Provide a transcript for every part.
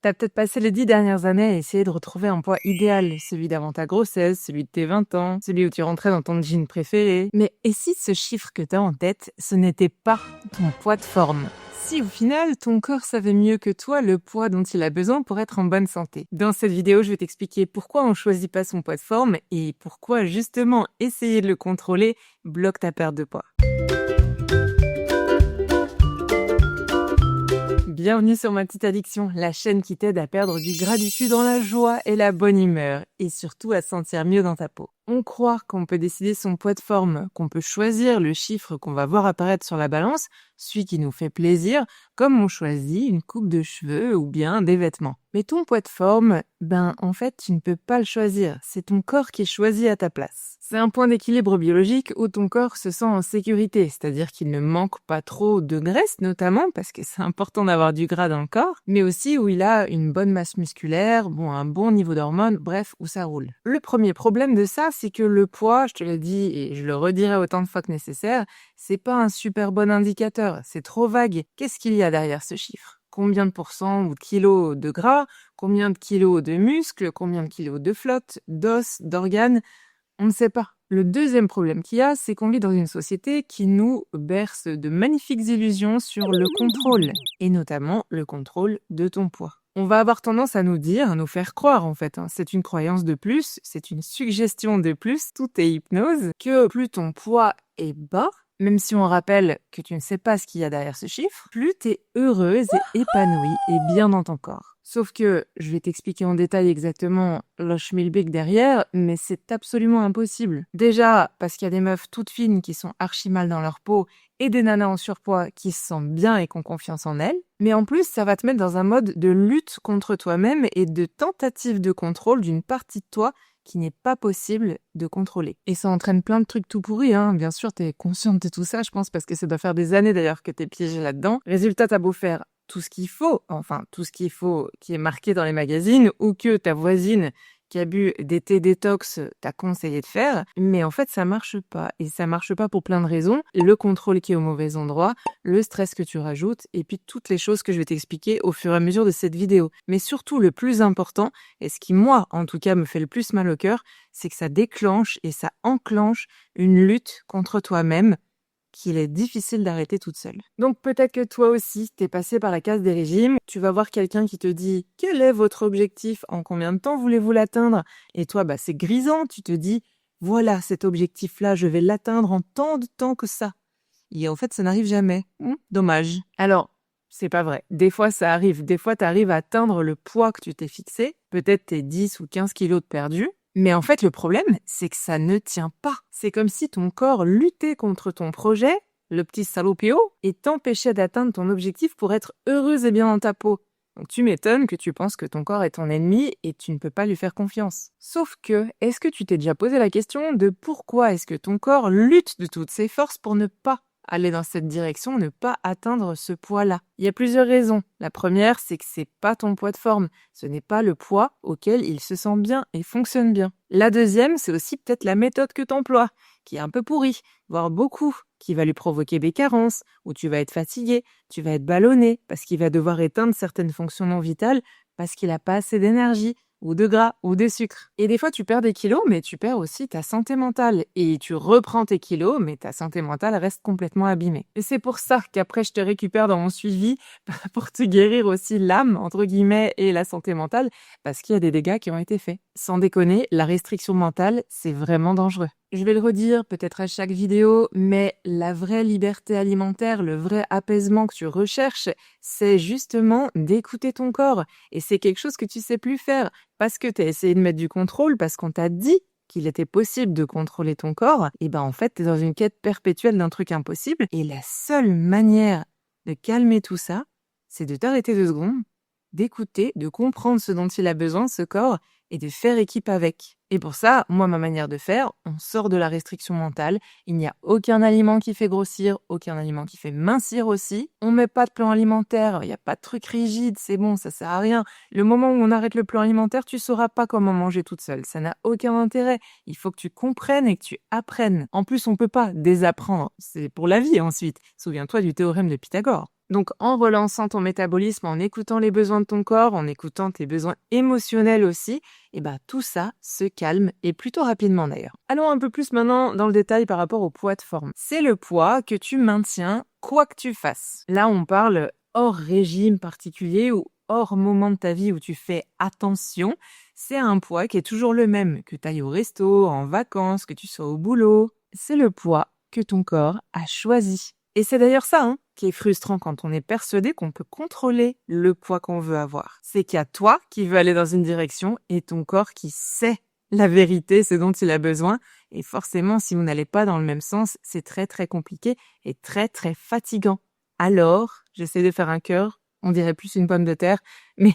T'as peut-être passé les 10 dernières années à essayer de retrouver un poids idéal, celui d'avant ta grossesse, celui de tes 20 ans, celui où tu rentrais dans ton jean préféré. Mais et si ce chiffre que t'as en tête, ce n'était pas ton poids de forme? Si au final, ton corps savait mieux que toi le poids dont il a besoin pour être en bonne santé. Dans cette vidéo, je vais t'expliquer pourquoi on choisit pas son poids de forme et pourquoi justement essayer de le contrôler bloque ta perte de poids. Bienvenue sur Ma Petite Addiction, la chaîne qui t'aide à perdre du gras du cul dans la joie et la bonne humeur, et surtout à se sentir mieux dans ta peau. On croit qu'on peut décider son poids de forme, qu'on peut choisir le chiffre qu'on va voir apparaître sur la balance, celui qui nous fait plaisir, comme on choisit une coupe de cheveux ou bien des vêtements. Mais ton poids de forme, en fait, tu ne peux pas le choisir, c'est ton corps qui choisit à ta place. C'est un point d'équilibre biologique où ton corps se sent en sécurité, c'est-à-dire qu'il ne manque pas trop de graisse notamment, parce que c'est important d'avoir du gras dans le corps, mais aussi où il a une bonne masse musculaire, un bon niveau d'hormones, bref, où ça roule. Le premier problème de ça, c'est que le poids, je te l'ai dit et je le redirai autant de fois que nécessaire, c'est pas un super bon indicateur, c'est trop vague. Qu'est-ce qu'il y a derrière ce chiffre? Combien de pourcents ou de kilos de gras? Combien de kilos de muscles? Combien de kilos de flotte, d'os, d'organes? On ne sait pas. Le deuxième problème qu'il y a, c'est qu'on vit dans une société qui nous berce de magnifiques illusions sur le contrôle, et notamment le contrôle de ton poids. On va avoir tendance à nous dire, à nous faire croire en fait, c'est une croyance de plus, c'est une suggestion de plus, tout est hypnose, que plus ton poids est bas, même si on rappelle que tu ne sais pas ce qu'il y a derrière ce chiffre, plus t'es heureuse et épanouie et bien dans ton corps. Sauf que je vais t'expliquer en détail exactement le schmilblick derrière, mais c'est absolument impossible. Déjà, parce qu'il y a des meufs toutes fines qui sont archi mal dans leur peau et des nanas en surpoids qui se sentent bien et qui ont confiance en elles. Mais en plus, ça va te mettre dans un mode de lutte contre toi-même et de tentative de contrôle d'une partie de toi qui n'est pas possible de contrôler. Et ça entraîne plein de trucs tout pourris, Bien sûr, t'es consciente de tout ça, je pense, parce que ça doit faire des années d'ailleurs que t'es piégée là-dedans. Résultat, t'as beau faire tout ce qu'il faut, qui est marqué dans les magazines, ou que ta voisine qui a bu des thés détox t'a conseillé de faire, mais en fait ça marche pas, et ça marche pas pour plein de raisons, le contrôle qui est au mauvais endroit, le stress que tu rajoutes, et puis toutes les choses que je vais t'expliquer au fur et à mesure de cette vidéo. Mais surtout le plus important, et ce qui moi en tout cas me fait le plus mal au cœur, c'est que ça déclenche et ça enclenche une lutte contre toi-même, qu'il est difficile d'arrêter toute seule. Donc peut-être que toi aussi, t'es passé par la case des régimes, tu vas voir quelqu'un qui te dit « Quel est votre objectif? En combien de temps voulez-vous l'atteindre ?» Et toi, c'est grisant, tu te dis « Voilà, cet objectif-là, je vais l'atteindre en tant de temps que ça. » Et en fait, ça n'arrive jamais. Dommage. Alors, c'est pas vrai. Des fois, ça arrive. Des fois, t'arrives à atteindre le poids que tu t'es fixé. Peut-être tes 10 ou 15 kilos de perdus. Mais en fait, le problème, c'est que ça ne tient pas. C'est comme si ton corps luttait contre ton projet, le petit salopio, et t'empêchait d'atteindre ton objectif pour être heureuse et bien dans ta peau. Donc tu m'étonnes que tu penses que ton corps est ton ennemi et tu ne peux pas lui faire confiance. Sauf que, est-ce que tu t'es déjà posé la question de pourquoi est-ce que ton corps lutte de toutes ses forces pour ne pas aller dans cette direction, ne pas atteindre ce poids-là? Il y a plusieurs raisons. La première, c'est que c'est pas ton poids de forme. Ce n'est pas le poids auquel il se sent bien et fonctionne bien. La deuxième, c'est aussi peut-être la méthode que t'emploies, qui est un peu pourrie, voire beaucoup, qui va lui provoquer des carences, où tu vas être fatigué, tu vas être ballonné, parce qu'il va devoir éteindre certaines fonctions non vitales, parce qu'il n'a pas assez d'énergie, ou de gras, ou de sucre. Et des fois, tu perds des kilos, mais tu perds aussi ta santé mentale. Et tu reprends tes kilos, mais ta santé mentale reste complètement abîmée. Et c'est pour ça qu'après, je te récupère dans mon suivi pour te guérir aussi l'âme, entre guillemets, et la santé mentale, parce qu'il y a des dégâts qui ont été faits. Sans déconner, la restriction mentale, c'est vraiment dangereux. Je vais le redire peut-être à chaque vidéo, mais la vraie liberté alimentaire, le vrai apaisement que tu recherches, c'est justement d'écouter ton corps. Et c'est quelque chose que tu sais plus faire, parce que tu as essayé de mettre du contrôle, parce qu'on t'a dit qu'il était possible de contrôler ton corps, et en fait, tu es dans une quête perpétuelle d'un truc impossible, et la seule manière de calmer tout ça, c'est de t'arrêter 2 secondes, d'écouter, de comprendre ce dont il a besoin, ce corps, et de faire équipe avec. Et pour ça, moi, ma manière de faire, on sort de la restriction mentale. Il n'y a aucun aliment qui fait grossir, aucun aliment qui fait mincir aussi. On met pas de plan alimentaire, il n'y a pas de truc rigide, c'est bon, ça sert à rien. Le moment où on arrête le plan alimentaire, tu sauras pas comment manger toute seule. Ça n'a aucun intérêt. Il faut que tu comprennes et que tu apprennes. En plus, on peut pas désapprendre. C'est pour la vie ensuite. Souviens-toi du théorème de Pythagore. Donc, en relançant ton métabolisme, en écoutant les besoins de ton corps, en écoutant tes besoins émotionnels aussi, tout ça se calme et plutôt rapidement d'ailleurs. Allons un peu plus maintenant dans le détail par rapport au poids de forme. C'est le poids que tu maintiens quoi que tu fasses. Là, on parle hors régime particulier ou hors moment de ta vie où tu fais attention. C'est un poids qui est toujours le même, que tu ailles au resto, en vacances, que tu sois au boulot. C'est le poids que ton corps a choisi. Et c'est d'ailleurs ça qui est frustrant quand on est persuadé qu'on peut contrôler le poids qu'on veut avoir. C'est qu'il y a toi qui veux aller dans une direction et ton corps qui sait la vérité, ce dont il a besoin. Et forcément, si vous n'allez pas dans le même sens, c'est très très compliqué et très très fatigant. Alors, j'essaie de faire un cœur, on dirait plus une pomme de terre, mais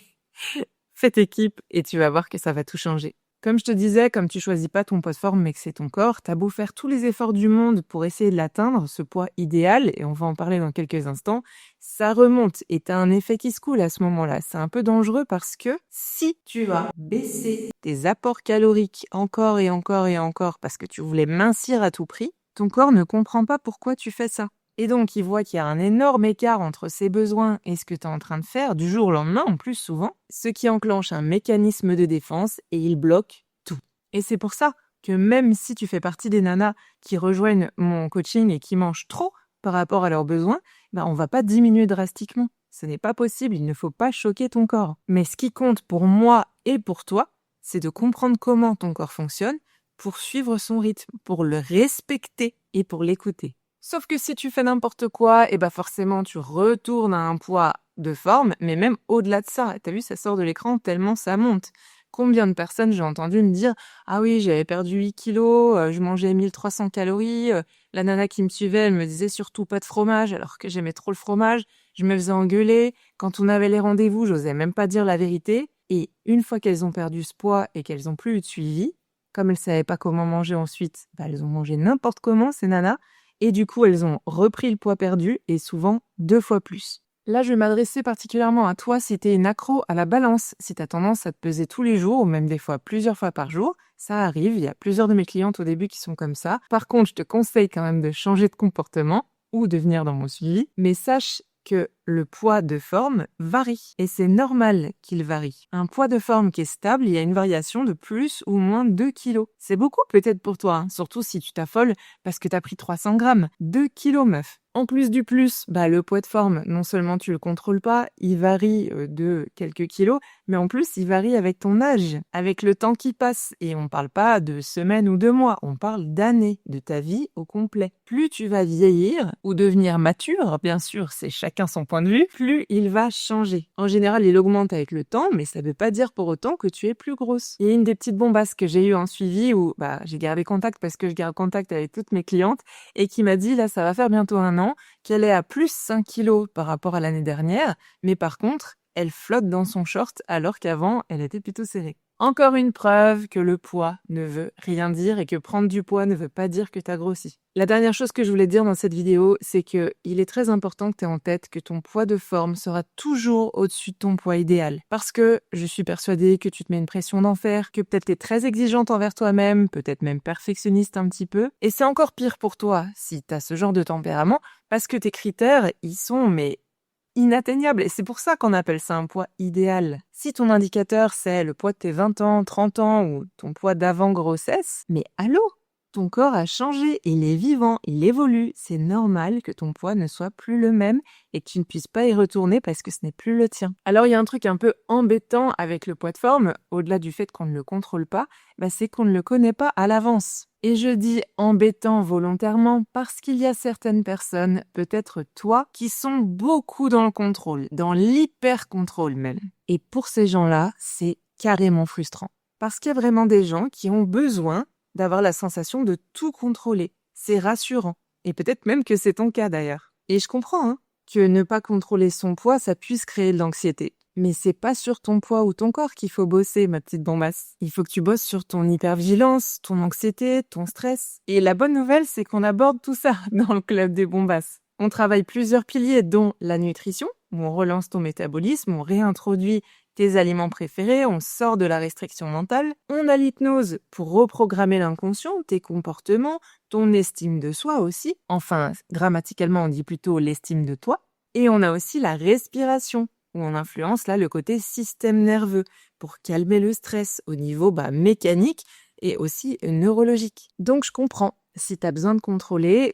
faites équipe et tu vas voir que ça va tout changer. Comme je te disais, comme tu choisis pas ton poids de forme mais que c'est ton corps, t'as beau faire tous les efforts du monde pour essayer de l'atteindre, ce poids idéal, et on va en parler dans quelques instants, ça remonte et t'as un effet qui se coule à ce moment-là. C'est un peu dangereux parce que si tu vas baisser tes apports caloriques encore et encore et encore parce que tu voulais mincir à tout prix, ton corps ne comprend pas pourquoi tu fais ça. Et donc, il voit qu'il y a un énorme écart entre ses besoins et ce que tu es en train de faire, du jour au lendemain en plus souvent, ce qui enclenche un mécanisme de défense et il bloque tout. Et c'est pour ça que même si tu fais partie des nanas qui rejoignent mon coaching et qui mangent trop par rapport à leurs besoins, on va pas diminuer drastiquement. Ce n'est pas possible, il ne faut pas choquer ton corps. Mais ce qui compte pour moi et pour toi, c'est de comprendre comment ton corps fonctionne pour suivre son rythme, pour le respecter et pour l'écouter. Sauf que si tu fais n'importe quoi, forcément tu retournes à un poids de forme, mais même au-delà de ça. T'as vu, ça sort de l'écran tellement ça monte. Combien de personnes j'ai entendu me dire « Ah oui, j'avais perdu 8 kilos, je mangeais 1300 calories, la nana qui me suivait, elle me disait surtout pas de fromage alors que j'aimais trop le fromage, je me faisais engueuler, quand on avait les rendez-vous, j'osais même pas dire la vérité. » Et une fois qu'elles ont perdu ce poids et qu'elles ont plus eu de suivi, comme elles savaient pas comment manger ensuite, elles ont mangé n'importe comment ces nanas. Et du coup, elles ont repris le poids perdu et souvent 2 fois plus. Là, je vais m'adresser particulièrement à toi si t'es une accro à la balance, si t'as tendance à te peser tous les jours ou même des fois plusieurs fois par jour. Ça arrive, il y a plusieurs de mes clientes au début qui sont comme ça. Par contre, je te conseille quand même de changer de comportement ou de venir dans mon suivi. Mais sache que le poids de forme varie et c'est normal qu'il varie. Un poids de forme qui est stable, il y a une variation de plus ou moins 2 kilos. C'est beaucoup peut-être pour toi, surtout si tu t'affoles parce que t'as pris 300 grammes. 2 kilos, meuf. En plus du plus, le poids de forme, non seulement tu le contrôles pas, il varie de quelques kilos, mais en plus il varie avec ton âge, avec le temps qui passe. Et on parle pas de semaines ou de mois, on parle d'années, de ta vie au complet. Plus tu vas vieillir ou devenir mature, bien sûr, c'est chacun son point de vue, plus il va changer. En général, il augmente avec le temps, mais ça veut pas dire pour autant que tu es plus grosse. Il y a une des petites bombasses que j'ai eues en suivi où j'ai gardé contact parce que je garde contact avec toutes mes clientes et qui m'a dit, là, ça va faire bientôt 1 an, qu'elle est à plus 5 kilos par rapport à l'année dernière, mais par contre, elle flotte dans son short alors qu'avant, elle était plutôt serrée. Encore une preuve que le poids ne veut rien dire et que prendre du poids ne veut pas dire que t'as grossi. La dernière chose que je voulais dire dans cette vidéo, c'est que il est très important que tu aies en tête que ton poids de forme sera toujours au-dessus de ton poids idéal. Parce que je suis persuadée que tu te mets une pression d'enfer, que peut-être t'es très exigeante envers toi-même, peut-être même perfectionniste un petit peu. Et c'est encore pire pour toi si t'as ce genre de tempérament, parce que tes critères, ils sont inatteignable. Et c'est pour ça qu'on appelle ça un poids idéal. Si ton indicateur, c'est le poids de tes 20 ans, 30 ans ou ton poids d'avant grossesse, mais allô? Ton corps a changé, il est vivant, il évolue. C'est normal que ton poids ne soit plus le même et que tu ne puisses pas y retourner parce que ce n'est plus le tien. Alors, il y a un truc un peu embêtant avec le poids de forme, au-delà du fait qu'on ne le contrôle pas, c'est qu'on ne le connaît pas à l'avance. Et je dis embêtant volontairement parce qu'il y a certaines personnes, peut-être toi, qui sont beaucoup dans le contrôle, dans l'hyper-contrôle même. Et pour ces gens-là, c'est carrément frustrant. Parce qu'il y a vraiment des gens qui ont besoin d'avoir la sensation de tout contrôler. C'est rassurant. Et peut-être même que c'est ton cas d'ailleurs. Et je comprends, que ne pas contrôler son poids, ça puisse créer de l'anxiété. Mais c'est pas sur ton poids ou ton corps qu'il faut bosser, ma petite bombasse. Il faut que tu bosses sur ton hypervigilance, ton anxiété, ton stress. Et la bonne nouvelle, c'est qu'on aborde tout ça dans le club des bombasses. On travaille plusieurs piliers, dont la nutrition, où on relance ton métabolisme, on réintroduit tes aliments préférés, on sort de la restriction mentale. On a l'hypnose pour reprogrammer l'inconscient, tes comportements, ton estime de soi aussi. Enfin, grammaticalement, on dit plutôt l'estime de toi. Et on a aussi la respiration, où on influence là le côté système nerveux pour calmer le stress au niveau mécanique et aussi neurologique. Donc je comprends. Si t'as besoin de contrôler,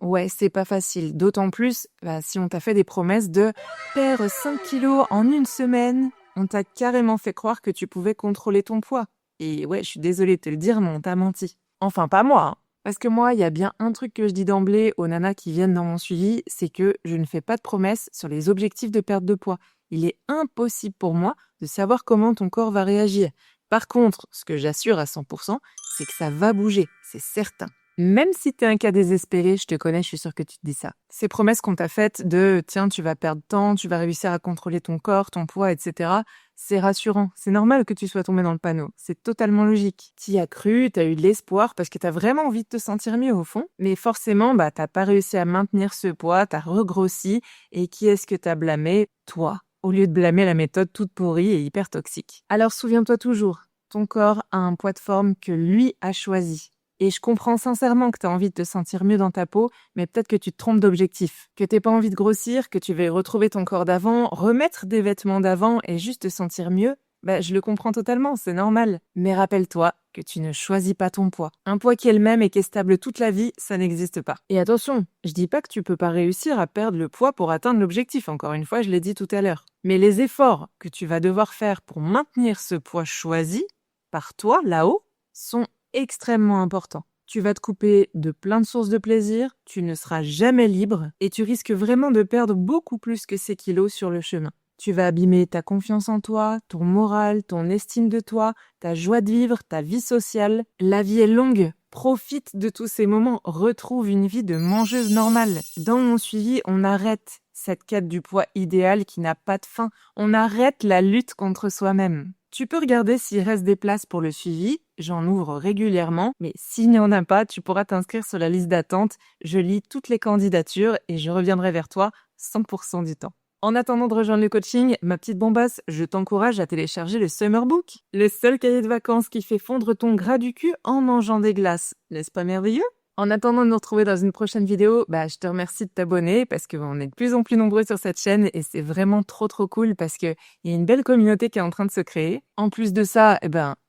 ouais, c'est pas facile. D'autant plus si on t'a fait des promesses de perdre 5 kilos en une semaine. On t'a carrément fait croire que tu pouvais contrôler ton poids. Et ouais, je suis désolée de te le dire, mais on t'a menti. Enfin, pas moi, hein. Parce que moi, il y a bien un truc que je dis d'emblée aux nanas qui viennent dans mon suivi, c'est que je ne fais pas de promesses sur les objectifs de perte de poids. Il est impossible pour moi de savoir comment ton corps va réagir. Par contre, ce que j'assure à 100%, c'est que ça va bouger, c'est certain. Même si t'es un cas désespéré, je te connais, je suis sûre que tu te dis ça. Ces promesses qu'on t'a faites de « tiens, tu vas perdre tant, tu vas réussir à contrôler ton corps, ton poids, etc. » C'est rassurant. C'est normal que tu sois tombé dans le panneau. C'est totalement logique. T'y as cru, t'as eu de l'espoir parce que t'as vraiment envie de te sentir mieux au fond. Mais forcément, t'as pas réussi à maintenir ce poids, t'as regrossi. Et qui est-ce que t'as blâmé? Toi. Au lieu de blâmer la méthode toute pourrie et hyper toxique. Alors souviens-toi toujours, ton corps a un poids de forme que lui a choisi. Et je comprends sincèrement que tu as envie de te sentir mieux dans ta peau, mais peut-être que tu te trompes d'objectif. Que t'aies pas envie de grossir, que tu veux retrouver ton corps d'avant, remettre des vêtements d'avant et juste te sentir mieux, je le comprends totalement, c'est normal. Mais rappelle-toi que tu ne choisis pas ton poids. Un poids qui est le même et qui est stable toute la vie, ça n'existe pas. Et attention, je dis pas que tu peux pas réussir à perdre le poids pour atteindre l'objectif, encore une fois, je l'ai dit tout à l'heure. Mais les efforts que tu vas devoir faire pour maintenir ce poids choisi par toi, là-haut, sont extrêmement important. Tu vas te couper de plein de sources de plaisir, tu ne seras jamais libre et tu risques vraiment de perdre beaucoup plus que ces kilos sur le chemin. Tu vas abîmer ta confiance en toi, ton moral, ton estime de toi, ta joie de vivre, ta vie sociale. La vie est longue. Profite de tous ces moments. Retrouve une vie de mangeuse normale. Dans mon suivi, on arrête cette quête du poids idéal qui n'a pas de fin. On arrête la lutte contre soi-même. Tu peux regarder s'il reste des places pour le suivi, j'en ouvre régulièrement, mais s'il n'y en a pas, tu pourras t'inscrire sur la liste d'attente. Je lis toutes les candidatures et je reviendrai vers toi 100% du temps. En attendant de rejoindre le coaching, ma petite bombasse, je t'encourage à télécharger le Summer Book, le seul cahier de vacances qui fait fondre ton gras du cul en mangeant des glaces. N'est-ce pas merveilleux? En attendant de nous retrouver dans une prochaine vidéo, je te remercie de t'abonner parce qu'on est de plus en plus nombreux sur cette chaîne et c'est vraiment trop cool parce que il y a une belle communauté qui est en train de se créer. En plus de ça,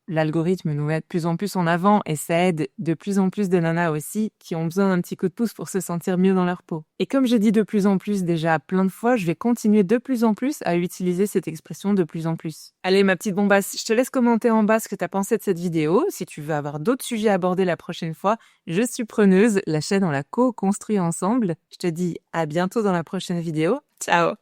l'algorithme nous met de plus en plus en avant et ça aide de plus en plus de nanas aussi qui ont besoin d'un petit coup de pouce pour se sentir mieux dans leur peau. Et comme je dis de plus en plus déjà plein de fois, je vais continuer de plus en plus à utiliser cette expression de plus en plus. Allez ma petite bombasse, je te laisse commenter en bas ce que t'as pensé de cette vidéo. Si tu veux avoir d'autres sujets à aborder la prochaine fois, je suis preneuse. La chaîne on la co-construit ensemble. Je te dis à bientôt dans la prochaine vidéo. Ciao!